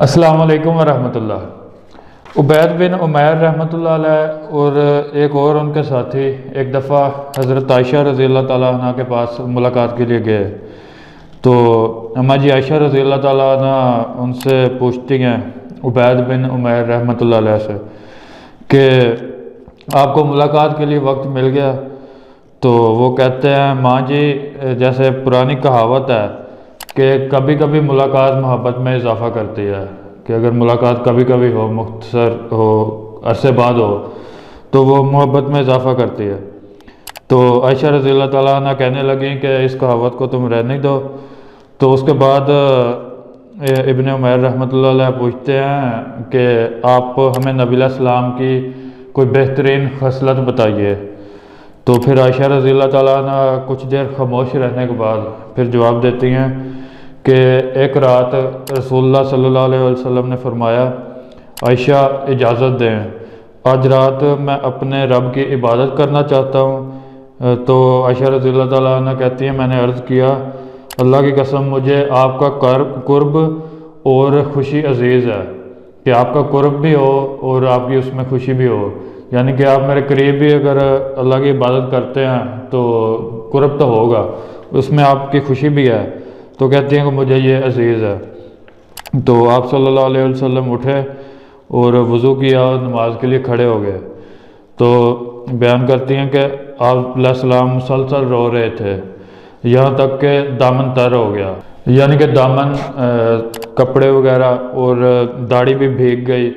السلام علیکم ورحمۃ اللہ۔ عبید بن عمیر رحمۃ اللہ علیہ اور ایک اور ان کے ساتھی ایک دفعہ حضرت عائشہ رضی اللہ تعالیٰ عنہ کے پاس ملاقات کے لیے گئے، تو اماں جی عائشہ رضی اللہ تعالیٰ عنہ ان سے پوچھتی ہیں عبید بن عمیر رحمۃ اللہ علیہ سے کہ آپ کو ملاقات کے لیے وقت مل گیا؟ تو وہ کہتے ہیں ماں جی جیسے پرانی کہاوت ہے کہ کبھی کبھی ملاقات محبت میں اضافہ کرتی ہے، کہ اگر ملاقات کبھی کبھی ہو، مختصر ہو، عرصے بعد ہو، تو وہ محبت میں اضافہ کرتی ہے۔ تو عائشہ رضی اللہ تعالیٰ عنہ کہنے لگیں کہ اس کہاوت کو تم رہنے دو۔ تو اس کے بعد ابن عمیر رحمۃ اللہ علیہ پوچھتے ہیں کہ آپ ہمیں نبی علیہ السلام کی کوئی بہترین خصلت بتائیے۔ تو پھر عائشہ رضی اللہ تعالیٰ عنہ کچھ دیر خاموش رہنے کے بعد پھر جواب دیتی ہیں کہ ایک رات رسول اللہ صلی اللہ علیہ وسلم نے فرمایا، عائشہ اجازت دیں، آج رات میں اپنے رب کی عبادت کرنا چاہتا ہوں۔ تو عائشہ رضی اللہ تعالیٰ عنہ کہتی ہیں میں نے عرض کیا اللہ کی قسم مجھے آپ کا قرب اور خوشی عزیز ہے، کہ آپ کا قرب بھی ہو اور آپ کی اس میں خوشی بھی ہو، یعنی کہ آپ میرے قریب بھی اگر اللہ کی عبادت کرتے ہیں تو قرب تو ہوگا، اس میں آپ کی خوشی بھی ہے۔ تو کہتی ہیں کہ مجھے یہ عزیز ہے۔ تو آپ صلی اللہ علیہ وسلم اٹھے اور وضو کیا اور نماز کے لیے کھڑے ہو گئے۔ تو بیان کرتی ہیں کہ آپ علیہ السلام مسلسل رو رہے تھے یہاں تک کہ دامن تر ہو گیا، یعنی کہ دامن کپڑے وغیرہ اور داڑھی بھی بھیگ گئی،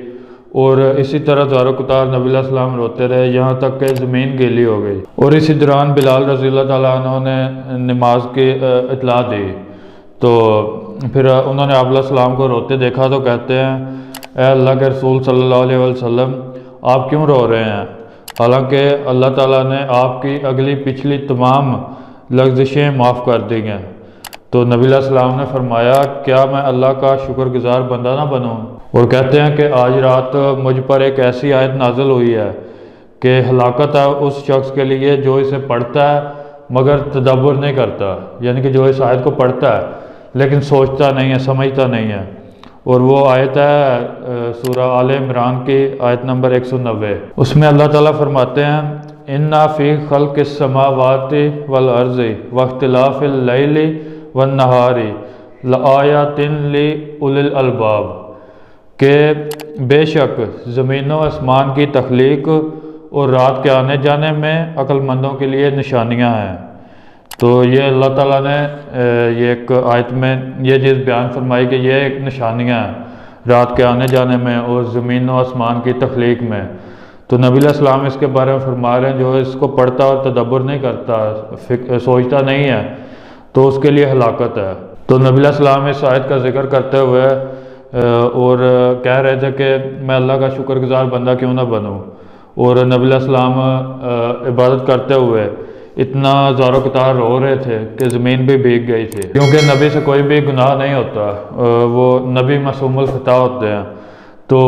اور اسی طرح زار و قطار نبی علیہ السلام روتے رہے یہاں تک کہ زمین گیلی ہو گئی۔ اور اسی دوران بلال رضی اللہ تعالیٰ عنہ نے نماز کی اطلاع دی، تو پھر انہوں نے آپ علیہ السلام کو روتے دیکھا تو کہتے ہیں اے اللہ کے رسول صلی اللہ علیہ وسلم آپ کیوں رو رہے ہیں، حالانکہ اللہ تعالیٰ نے آپ کی اگلی پچھلی تمام لغزشیں معاف کر دی ہیں۔ تو نبی علیہ السلام نے فرمایا کیا میں اللہ کا شکر گزار بندہ نہ بنوں؟ اور کہتے ہیں کہ آج رات مجھ پر ایک ایسی آیت نازل ہوئی ہے کہ ہلاکت ہے اس شخص کے لیے جو اسے پڑھتا ہے مگر تدبر نہیں کرتا، یعنی کہ جو اس آیت کو پڑھتا ہے لیکن سوچتا نہیں ہے، سمجھتا نہیں ہے۔ اور وہ آیت ہے سورہ آل عمران کی آیت نمبر 190۔ اس میں اللہ تعالیٰ فرماتے ہیں اِنَّ فِي خَلْقِ السَّمَاوَاتِ وَالْأَرْضِ وَاخْتِلَافِ اللَّيْلِ وَالنَّهَارِ لَآيَاتٍ لِأُولِي الْأَلْبَابِ، کہ بے شک زمین و آسمان کی تخلیق اور رات کے آنے جانے میں عقل مندوں کے لیے نشانیاں ہیں۔ تو یہ اللہ تعالیٰ نے یہ ایک آیت میں یہ چیز بیان فرمائی کہ یہ ایک نشانیاں ہیں رات کے آنے جانے میں اور زمین و آسمان کی تخلیق میں۔ تو نبی علیہ السلام اس کے بارے میں فرما رہے ہیں جو اس کو پڑھتا اور تدبر نہیں کرتا، سوچتا نہیں ہے، تو اس کے لیے ہلاکت ہے۔ تو نبی علیہ السلام اس آیت کا ذکر کرتے ہوئے اور کہہ رہے تھے کہ میں اللہ کا شکر گزار بندہ کیوں نہ بنوں، اور نبی علیہ السلام عبادت کرتے ہوئے اتنا زار و قطار رو رہے تھے کہ زمین بھی بھیگ گئی تھی، کیونکہ نبی سے کوئی بھی گناہ نہیں ہوتا، وہ نبی معصوم الخطا ہوتے ہیں۔ تو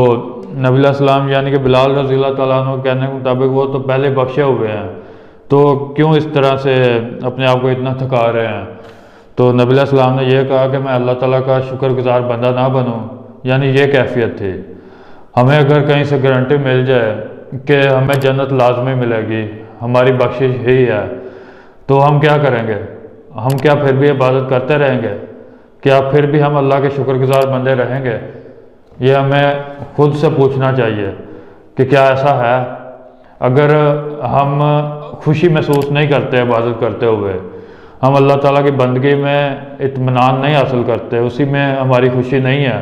نبی علیہ السلام یعنی کہ بلال رضی اللہ تعالیٰ عنہ کہنے کے مطابق وہ تو پہلے بخشے ہوئے ہیں، تو کیوں اس طرح سے اپنے آپ کو اتنا تھکا رہے ہیں؟ تو نبی علیہ السلام نے یہ کہا کہ میں اللہ تعالیٰ کا شکر گزار بندہ نہ بنوں، یعنی یہ کیفیت تھی۔ ہمیں اگر کہیں سے گارنٹی مل جائے کہ ہمیں جنت لازمی ملے گی، ہماری بخشش ہی ہے، تو ہم کیا کریں گے؟ ہم کیا پھر بھی عبادت کرتے رہیں گے؟ کیا پھر بھی ہم اللہ کے شکر گزار بندے رہیں گے؟ یہ ہمیں خود سے پوچھنا چاہیے کہ کیا ایسا ہے؟ اگر ہم خوشی محسوس نہیں کرتے عبادت کرتے ہوئے، ہم اللہ تعالیٰ کی بندگی میں اطمینان نہیں حاصل کرتے، اسی میں ہماری خوشی نہیں ہے،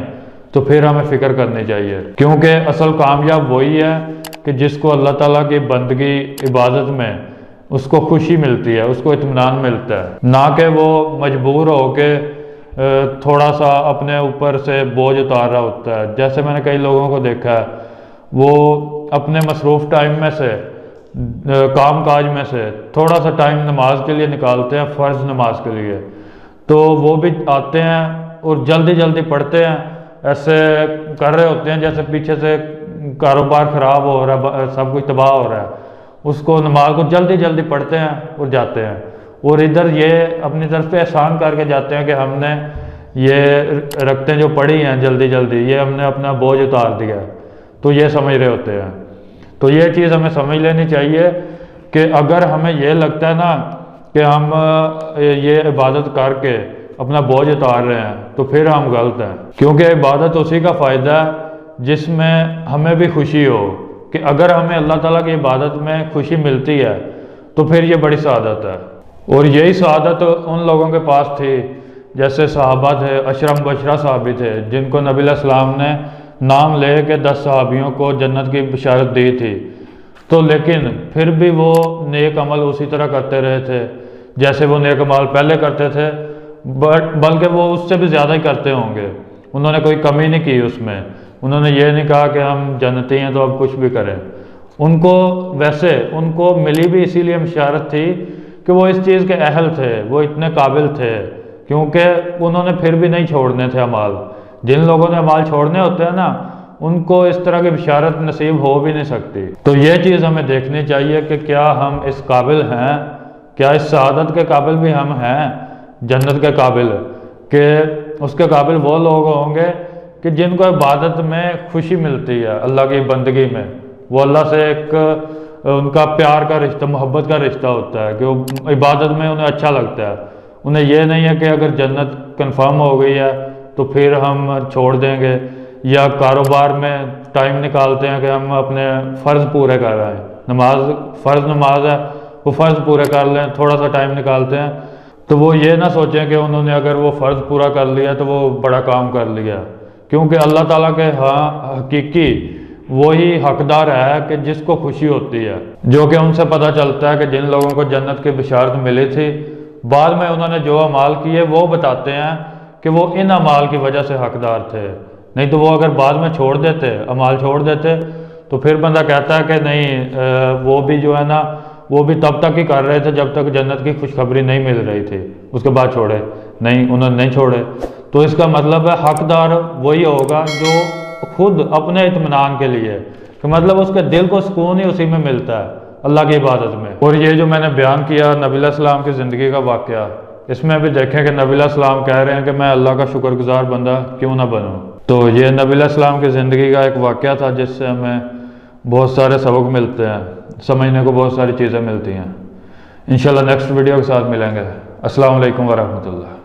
تو پھر ہمیں فکر کرنی چاہیے، کیونکہ اصل کامیاب وہی ہے کہ جس کو اللہ تعالیٰ کی بندگی عبادت میں اس کو خوشی ملتی ہے، اس کو اطمینان ملتا ہے، نہ کہ وہ مجبور ہو کے تھوڑا سا اپنے اوپر سے بوجھ اتار رہا ہوتا ہے۔ جیسے میں نے کئی لوگوں کو دیکھا ہے وہ اپنے مصروف ٹائم میں سے کام کاج میں سے تھوڑا سا ٹائم نماز کے لیے نکالتے ہیں، فرض نماز کے لیے، تو وہ بھی آتے ہیں اور جلدی جلدی پڑھتے ہیں، ایسے کر رہے ہوتے ہیں جیسے پیچھے سے کاروبار خراب ہو رہا ہے، سب کچھ تباہ ہو رہا ہے، اس کو نماز کو جلدی جلدی پڑھتے ہیں اور جاتے ہیں، اور ادھر یہ اپنی طرف سے احسان کر کے جاتے ہیں کہ ہم نے یہ رکھتے جو پڑی ہیں جلدی جلدی، یہ ہم نے اپنا بوجھ اتار دیا، تو یہ سمجھ رہے ہوتے ہیں۔ تو یہ چیز ہمیں سمجھ لینی چاہیے کہ اگر ہمیں یہ لگتا ہے نا کہ ہم یہ عبادت کر کے اپنا بوجھ اتار رہے ہیں تو پھر ہم غلط ہیں، کیونکہ عبادت اسی کا فائدہ ہے جس میں ہمیں بھی خوشی ہو، کہ اگر ہمیں اللہ تعالیٰ کی عبادت میں خوشی ملتی ہے تو پھر یہ بڑی سعادت ہے۔ اور یہی سعادت ان لوگوں کے پاس تھی جیسے صحابہ تھے، عشرہ مبشرہ صحابی تھے، جن کو نبی علیہ السلام نے نام لے کے 10 صحابیوں کو جنت کی بشارت دی تھی، تو لیکن پھر بھی وہ نیک عمل اسی طرح کرتے رہے تھے جیسے وہ نیک عمل پہلے کرتے تھے، بلکہ وہ اس سے بھی زیادہ ہی کرتے ہوں گے۔ انہوں نے کوئی کمی نہیں کی اس میں، انہوں نے یہ نہیں کہا کہ ہم جنتی ہیں تو اب کچھ بھی کریں۔ ان کو ویسے ان کو ملی بھی اسی لیے بشارت تھی کہ وہ اس چیز کے اہل تھے، وہ اتنے قابل تھے، کیونکہ انہوں نے پھر بھی نہیں چھوڑنے تھے اعمال۔ جن لوگوں نے اعمال چھوڑنے ہوتے ہیں نا، ان کو اس طرح کی بشارت نصیب ہو بھی نہیں سکتی۔ تو یہ چیز ہمیں دیکھنی چاہیے کہ کیا ہم اس قابل ہیں، کیا اس سعادت کے قابل بھی ہم ہیں، جنت کے قابل، کہ اس کے قابل وہ لوگ ہوں گے کہ جن کو عبادت میں خوشی ملتی ہے، اللہ کی بندگی میں، وہ اللہ سے ایک ان کا پیار کا رشتہ، محبت کا رشتہ ہوتا ہے کہ وہ عبادت میں انہیں اچھا لگتا ہے۔ انہیں یہ نہیں ہے کہ اگر جنت کنفرم ہو گئی ہے تو پھر ہم چھوڑ دیں گے، یا کاروبار میں ٹائم نکالتے ہیں کہ ہم اپنے فرض پورے کر رہے ہیں، نماز فرض نماز ہے وہ فرض پورے کر لیں، تھوڑا سا ٹائم نکالتے ہیں، تو وہ یہ نہ سوچیں کہ انہوں نے اگر وہ فرض پورا کر لیا تو وہ بڑا کام کر لیا، کیونکہ اللہ تعالیٰ کے ہاں حقیقی وہی حقدار ہے کہ جس کو خوشی ہوتی ہے، جو کہ ان سے پتہ چلتا ہے کہ جن لوگوں کو جنت کی بشارت ملی تھی، بعد میں انہوں نے جو اعمال کیے وہ بتاتے ہیں کہ وہ ان اعمال کی وجہ سے حقدار تھے، نہیں تو وہ اگر بعد میں چھوڑ دیتے، اعمال چھوڑ دیتے، تو پھر بندہ کہتا ہے کہ نہیں وہ بھی جو ہے نا وہ بھی تب تک ہی کر رہے تھے جب تک جنت کی خوشخبری نہیں مل رہی تھی، اس کے بعد چھوڑے نہیں، انہوں نے نہیں چھوڑے۔ تو اس کا مطلب ہے حقدار وہی ہوگا جو خود اپنے اطمینان کے لیے، کہ مطلب اس کے دل کو سکون ہی اسی میں ملتا ہے، اللہ کی عبادت میں۔ اور یہ جو میں نے بیان کیا نبی علیہ السلام کی زندگی کا واقعہ، اس میں بھی دیکھیں کہ نبی علیہ السلام کہہ رہے ہیں کہ میں اللہ کا شکر گزار بندہ کیوں نہ بنوں۔ تو یہ نبی علیہ السلام کی زندگی کا ایک واقعہ تھا جس سے ہمیں بہت سارے سبق ملتے ہیں، سمجھنے کو بہت ساری چیزیں ملتی ہیں۔ انشاءاللہ نیکسٹ ویڈیو کے ساتھ ملیں گے۔ السلام علیکم ورحمۃ اللہ۔